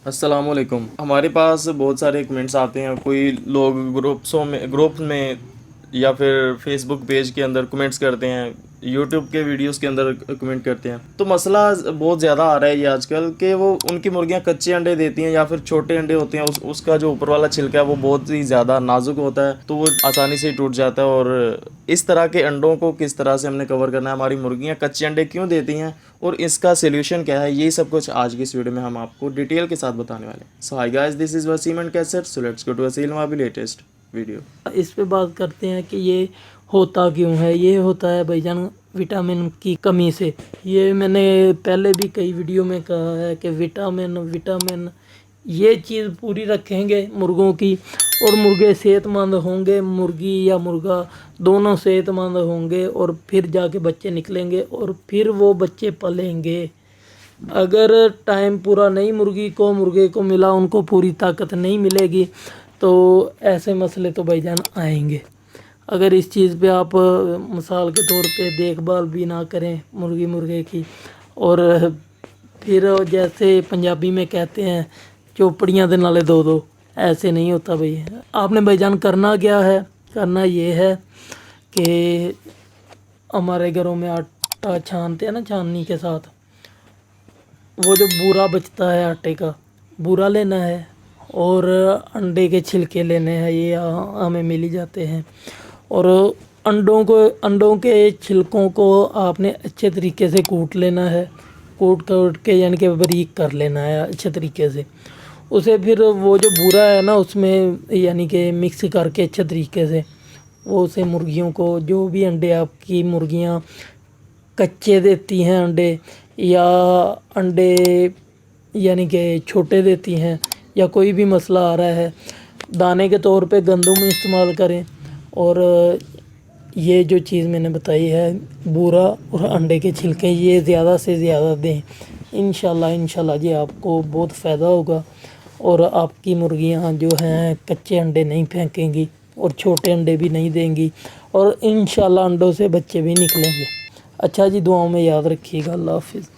السلام علیکم۔ ہمارے پاس بہت سارے کمنٹس آتے ہیں، کوئی لوگ گروپ میں یا پھر فیس بک پیج کے اندر کمنٹس کرتے ہیں، یوٹیوب کے ویڈیوز کے اندر کمنٹ کرتے ہیں۔ تو مسئلہ بہت زیادہ آ رہا ہے یہ آج کل کہ وہ ان کی مرغیاں کچے انڈے دیتی ہیں یا پھر چھوٹے انڈے ہوتے ہیں، اس کا جو اوپر والا چھلکا ہے وہ بہت ہی زیادہ نازک ہوتا ہے، تو وہ آسانی سے ٹوٹ جاتا ہے۔ اور اس طرح کے انڈوں کو کس طرح سے ہم نے کور کرنا ہے، ہماری مرغیاں کچے انڈے کیوں دیتی ہیں اور اس کا سلیوشن کیا ہے، یہی سب کچھ آج کی اس ویڈیو میں ہم آپ کو ڈیٹیل کے ساتھ بتانے والے ہیں۔ So hi guys, this is Waseem and Qaiser, so let's go to Waseem ابھی لیٹسٹ ویڈیو۔ اس پہ بات کرتے ہیں کہ یہ ہوتا کیوں ہے۔ یہ ہوتا ہے بھائی جان وٹامن کی کمی سے۔ یہ میں نے پہلے بھی کئی ویڈیو میں کہا ہے کہ وٹامن یہ چیز پوری رکھیں گے مرغوں کی اور مرغے صحت مند ہوں گے، مرغی یا مرغا دونوں صحت مند ہوں گے اور پھر جا کے بچے نکلیں گے اور پھر وہ بچے پلیں گے۔ اگر ٹائم پورا نہیں مرغے کو ملا، ان کو پوری طاقت نہیں ملے گی تو ایسے مسئلے تو بھائی جان آئیں گے۔ اگر اس چیز پہ آپ مثال کے طور پہ دیکھ بھال بھی نہ کریں مرغے کی، اور پھر جیسے پنجابی میں کہتے ہیں چوپڑیاں دے نالے دو، ایسے نہیں ہوتا بھائی۔ آپ نے بھائی جان کرنا کیا ہے، کرنا یہ ہے کہ ہمارے گھروں میں آٹا چھانتے ہیں نا چھاننی کے ساتھ، وہ جو بورا بچتا ہے آٹے کا، بورا لینا ہے اور انڈے کے چھلکے لینے ہیں، یہ ہمیں مل ہی جاتے ہیں۔ اور انڈوں کے چھلکوں کو آپ نے اچھے طریقے سے کوٹ لینا ہے، کوٹ کے یعنی کہ باریک کر لینا ہے اچھے طریقے سے۔ اسے پھر وہ جو بورا ہے نا اس میں یعنی کہ مکس کر کے اچھے طریقے سے وہ اسے مرغیوں کو، جو بھی انڈے آپ کی مرغیاں کچے دیتی ہیں انڈے، یا انڈے یعنی کہ چھوٹے دیتی ہیں، یا کوئی بھی مسئلہ آ رہا ہے، دانے کے طور پہ گندم استعمال کریں۔ اور یہ جو چیز میں نے بتائی ہے بورا اور انڈے کے چھلکے، یہ زیادہ سے زیادہ دیں۔ انشاءاللہ جی آپ کو بہت فائدہ ہوگا اور آپ کی مرغیاں جو ہیں کچے انڈے نہیں پھینکیں گی اور چھوٹے انڈے بھی نہیں دیں گی، اور انشاءاللہ انڈوں سے بچے بھی نکلیں گے۔ اچھا جی، دعاؤں میں یاد رکھیے گا۔ اللہ حافظ۔